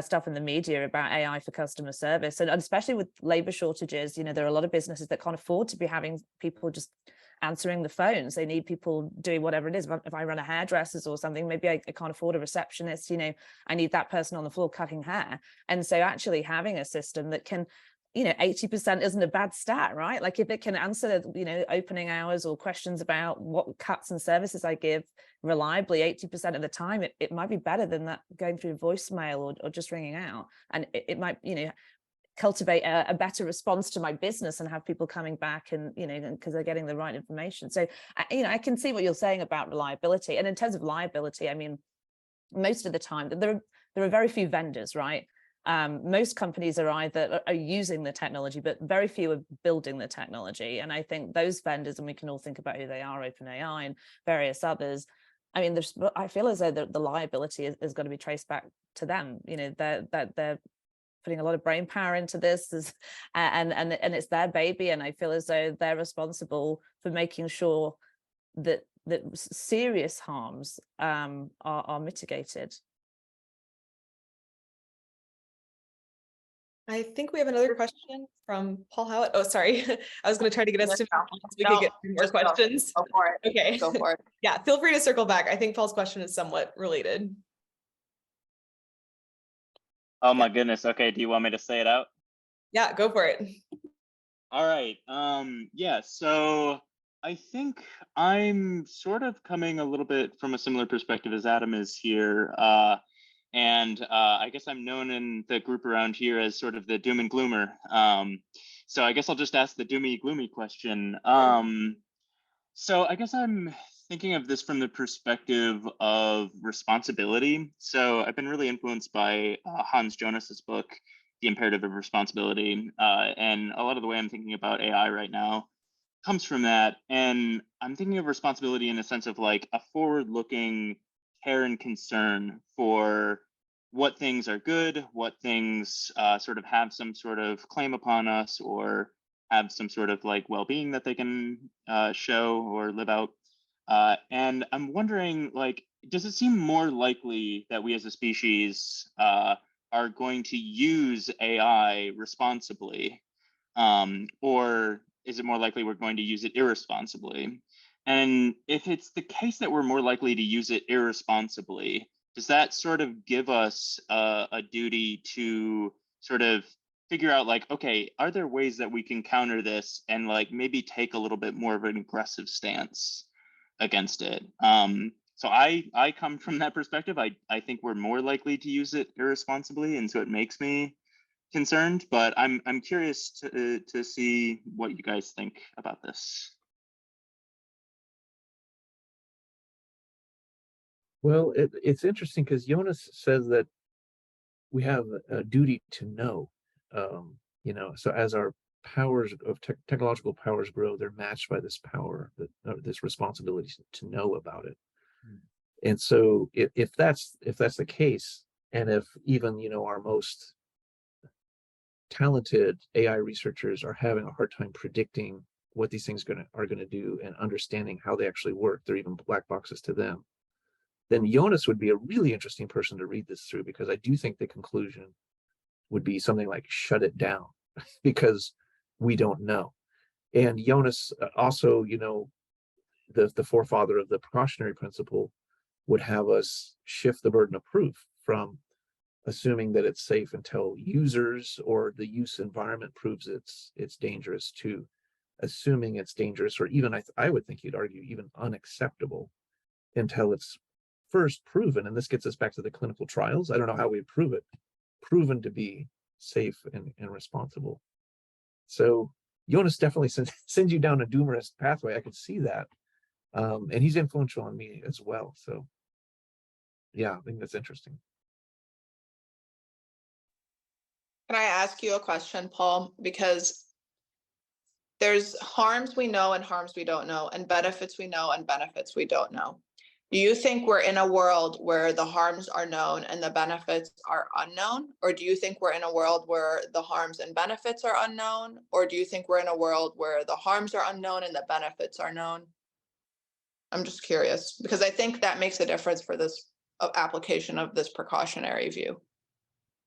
stuff in the media about AI for customer service, and especially with labor shortages, there are a lot of businesses that can't afford to be having people just answering the phones. They need people doing whatever it is. If I run a hairdresser's or something, maybe I can't afford a receptionist, I need that person on the floor cutting hair. And so actually having a system that can, 80% isn't a bad stat, right? Like, if it can answer, opening hours or questions about what cuts and services I give reliably 80% of the time, it might be better than that going through voicemail or just ringing out. And it might, cultivate a better response to my business and have people coming back and because they're getting the right information. So I can see what you're saying about reliability. And in terms of liability, I mean, most of the time there are very few vendors, right? Most companies are either using the technology, but very few are building the technology. And I think those vendors, and we can all think about who they are, OpenAI and various others, I mean, I feel as though the liability is going to be traced back to them. They're putting a lot of brain power into this, and it's their baby, and I feel as though they're responsible for making sure that serious harms are mitigated. I think we have another question from Paul Howitt. Oh, sorry. I was going to try to get us to so we could get more questions. Go for it. Okay. Go for it. Yeah, feel free to circle back. I think Paul's question is somewhat related. Oh my goodness. Okay, do you want me to say it out? Yeah, go for it. All right. Yeah, so I think I'm sort of coming a little bit from a similar perspective as Adam is here. And I guess I'm known in the group around here as sort of the doom and gloomer. So I guess I'll just ask the doomy gloomy question. So I guess I'm thinking of this from the perspective of responsibility. So I've been really influenced by Hans Jonas's book, The Imperative of Responsibility. And a lot of the way I'm thinking about AI right now comes from that. And I'm thinking of responsibility in a sense of like a forward-looking care and concern for what things are good, what things sort of have some sort of claim upon us or have some sort of like well-being that they can show or live out. And I'm wondering, like, does it seem more likely that we as a species are going to use AI responsibly? Or is it more likely we're going to use it irresponsibly? And if it's the case that we're more likely to use it irresponsibly, does that sort of give us a duty to sort of figure out like, okay, are there ways that we can counter this and like maybe take a little bit more of an aggressive stance against it? So I come from that perspective. I think we're more likely to use it irresponsibly, and so it makes me concerned. But I'm curious to see what you guys think about this. Well, it's interesting because Jonas says that we have a duty to know, so as our powers of technological powers grow, they're matched by this power, this responsibility to know about it. And so if that's the case, and if even, our most talented AI researchers are having a hard time predicting what these things are going to do and understanding how they actually work, they're even black boxes to them, then Jonas would be a really interesting person to read this through, because I do think the conclusion would be something like shut it down because we don't know. And Jonas also, the forefather of the precautionary principle, would have us shift the burden of proof from assuming that it's safe until users or the use environment proves it's dangerous, to assuming it's dangerous, or even I would think you'd argue even unacceptable, until it's first proven. And this gets us back to the clinical trials. I don't know how we prove it, proven to be safe and responsible. So Jonas definitely sends you down a doomerist pathway. I could see that. And he's influential on me as well. So yeah, I think that's interesting. Can I ask you a question, Paul? Because there's harms we know and harms we don't know, and benefits we know and benefits we don't know. Do you think we're in a world where the harms are known and the benefits are unknown? Or do you think we're in a world where the harms and benefits are unknown? Or do you think we're in a world where the harms are unknown and the benefits are known? I'm just curious, because I think that makes a difference for this application of this precautionary view.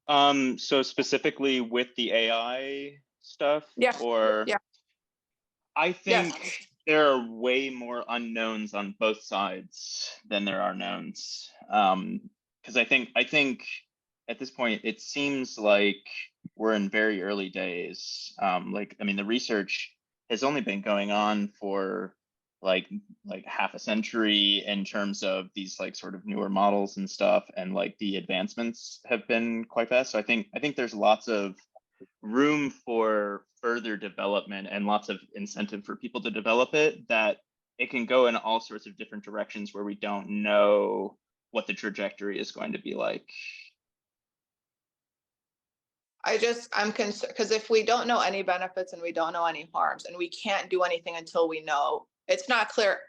So specifically with the AI stuff, Yeah. or Yeah. I think Yes. there are way more unknowns on both sides than there are knowns. Because I think at this point it seems like we're in very early days. Like, I mean, the research has only been going on for like half a century in terms of these like sort of newer models and stuff, and like the advancements have been quite fast. So I think there's lots of room for further development and lots of incentive for people to develop it, that it can go in all sorts of different directions where we don't know what the trajectory is going to be like. I'm concerned because if we don't know any benefits and we don't know any harms and we can't do anything until we know, it's not clear.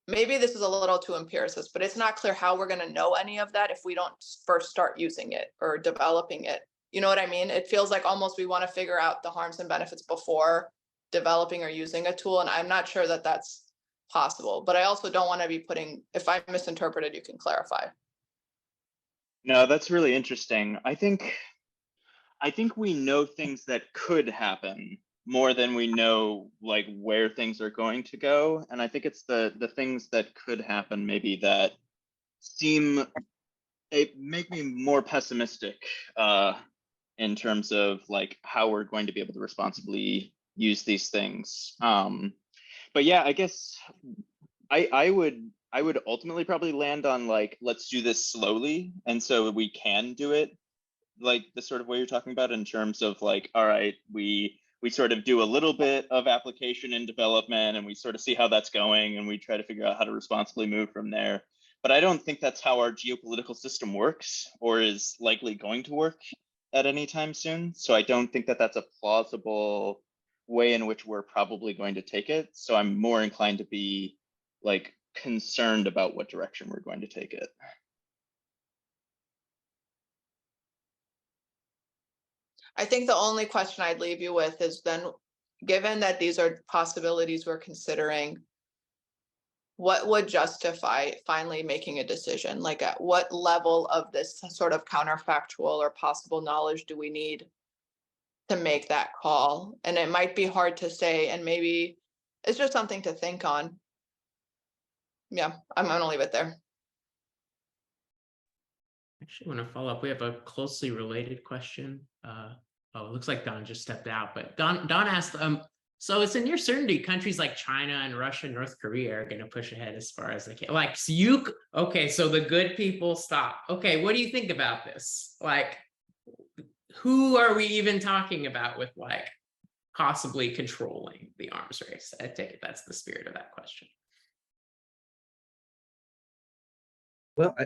Maybe this is a little too empiricist, but it's not clear how we're going to know any of that if we don't first start using it or developing it. You know what I mean? It feels like almost we want to figure out the harms and benefits before developing or using a tool. And I'm not sure that that's possible, but I also don't want to be putting, if I misinterpreted, you can clarify. No, that's really interesting. I think we know things that could happen more than we know like where things are going to go. And I think it's the things that could happen maybe that make me more pessimistic in terms of like how we're going to be able to responsibly use these things. But yeah, I guess I would ultimately probably land on like, let's do this slowly, and so we can do it like the sort of way you're talking about, in terms of like, all right, we sort of do a little bit of application and development, and we sort of see how that's going, and we try to figure out how to responsibly move from there. But I don't think that's how our geopolitical system works, or is likely going to work at any time soon. So I don't think that that's a plausible way in which we're probably going to take it. So I'm more inclined to be like concerned about what direction we're going to take it. I think the only question I'd leave you with is then, given that these are possibilities we're considering, what would justify finally making a decision? Like, at what level of this sort of counterfactual or possible knowledge do we need to make that call? And it might be hard to say, and maybe it's just something to think on. Yeah, I'm gonna leave it there. Actually want to follow up. We have a closely related question. Oh, it looks like Don just stepped out, but Don asked, so it's a near certainty countries like China and Russia and North Korea are going to push ahead as far as they can. Like, so okay, so the good people stop. Okay, what do you think about this? Like, who are we even talking about with like possibly controlling the arms race? I take it that's the spirit of that question. Well,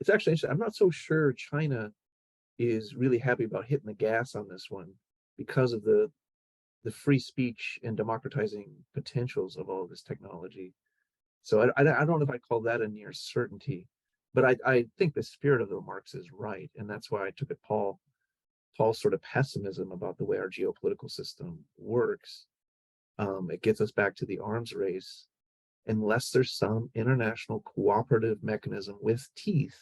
it's actually interesting. I'm not so sure China is really happy about hitting the gas on this one because of the free speech and democratizing potentials of all of this technology. So I don't know if I call that a near certainty, but I think the spirit of the remarks is right, and that's why I took it Paul's sort of pessimism about the way our geopolitical system works. It gets us back to the arms race unless there's some international cooperative mechanism with teeth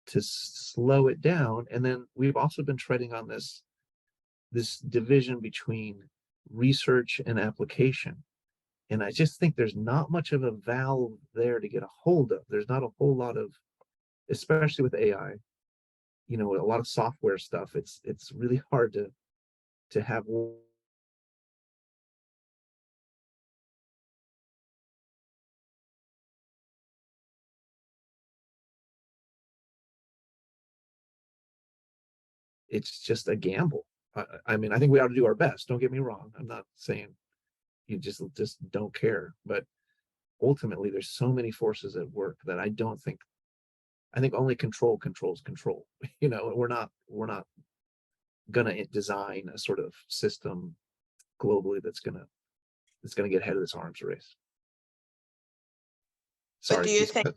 to slow it down. And then we've also been treading on this division between research and application. And I just think there's not much of a valve there to get a hold of. There's not a whole lot of, especially with AI, a lot of software stuff. It's really hard to have it's just a gamble. I mean, I think we ought to do our best. Don't get me wrong. I'm not saying you just don't care, but ultimately there's so many forces at work that I think only control controls control. You know, we're not gonna design a sort of system globally that's gonna get ahead of this arms race. But Sorry, do you think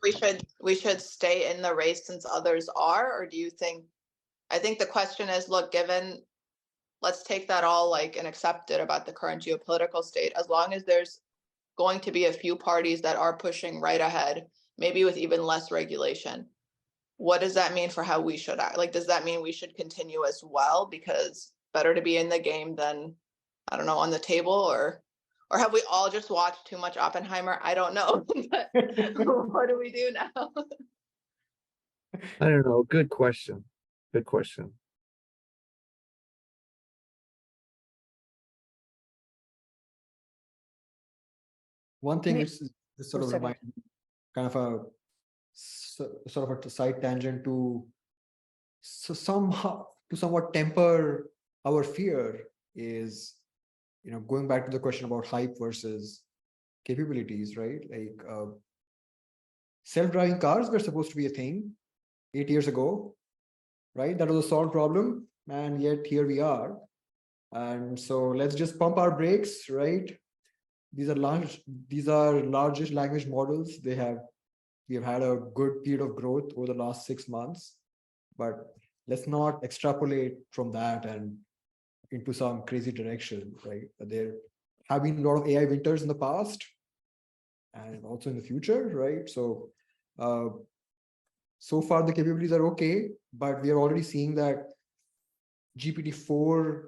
we should stay in the race since others are, or do you think, I think the question is, look, given, let's take that all like and accept it about the current geopolitical state, as long as there's going to be a few parties that are pushing right ahead, maybe with even less regulation, what does that mean for how we should act? Like, does that mean we should continue as well? Because better to be in the game than, I don't know, on the table, or have we all just watched too much Oppenheimer? I don't know. But what do we do now? I don't know. Good question. Good question. One thing Me- which is this sort of sorry. remind kind of a sort of a side tangent to somewhat temper our fear is, going back to the question about hype versus capabilities, right? Like self-driving cars were supposed to be a thing 8 years ago, right? That was a solved problem, and yet here we are. And so let's just pump our brakes, right? These are largest language models. We have had a good period of growth over the last 6 months, but let's not extrapolate from that and into some crazy direction, right? There have been a lot of AI winters in the past and also in the future, right? So so far the capabilities are okay, but we are already seeing that GPT-4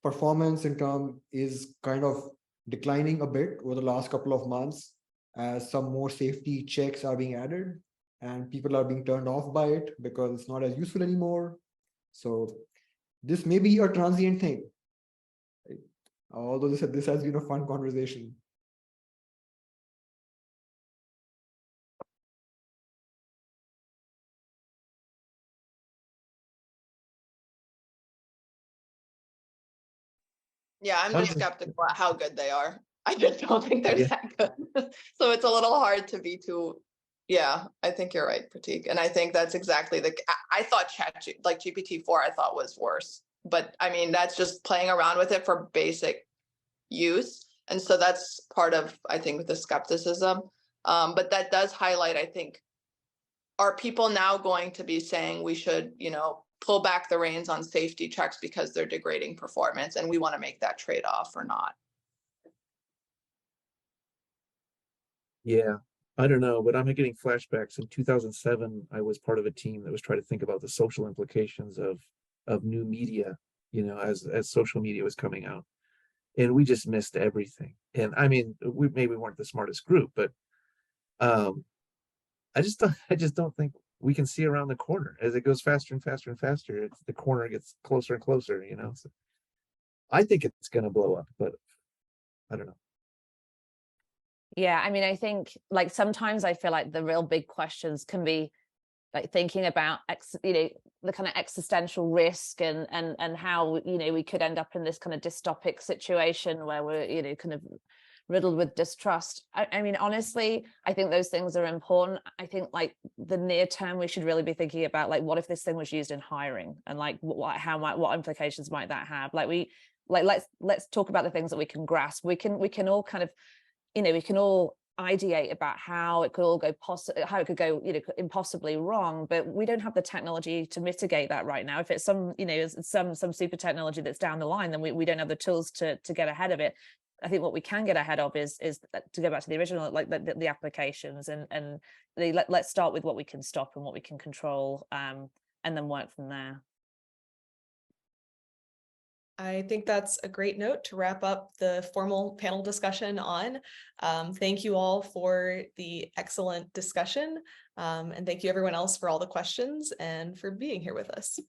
performance in term is kind of declining a bit over the last couple of months as some more safety checks are being added and people are being turned off by it because it's not as useful anymore. So this may be a transient thing, right? Although this has been a fun conversation. Yeah, I'm just skeptical about how good they are. I just don't think they're Yeah. that good. So it's a little hard to be too. Yeah, I think you're right, Prateek. And I think that's exactly I thought GPT-4 I thought was worse. But I mean, that's just playing around with it for basic use. And so that's part of, I think, the skepticism. But that does highlight, I think, are people now going to be saying we should, pull back the reins on safety checks because they're degrading performance, and we want to make that trade-off or not? Yeah, I don't know, but I'm getting flashbacks. In 2007, I was part of a team that was trying to think about the social implications of new media, as social media was coming out, and we just missed everything. And I mean, we maybe weren't the smartest group, but I just don't think we can see around the corner as it goes faster and faster and faster. The corner gets closer and closer, So I think it's going to blow up, but I don't know. Yeah, I mean, I think like sometimes I feel like the real big questions can be like thinking about the kind of existential risk and how we could end up in this kind of dystopic situation where we're kind of riddled with distrust. I mean, honestly, I think those things are important. I think like the near term we should really be thinking about like what if this thing was used in hiring, and like what implications might that have? Let's talk about the things that we can grasp. We can all kind of we can all ideate about how it could all go impossibly wrong, but we don't have the technology to mitigate that right now. If it's some some super technology that's down the line, then we don't have the tools to get ahead of it. I think what we can get ahead of is to go back to the original, like the applications and let's start with what we can stop and what we can control, and then work from there. I think that's a great note to wrap up the formal panel discussion on. Thank you all for the excellent discussion. And thank you everyone else for all the questions and for being here with us.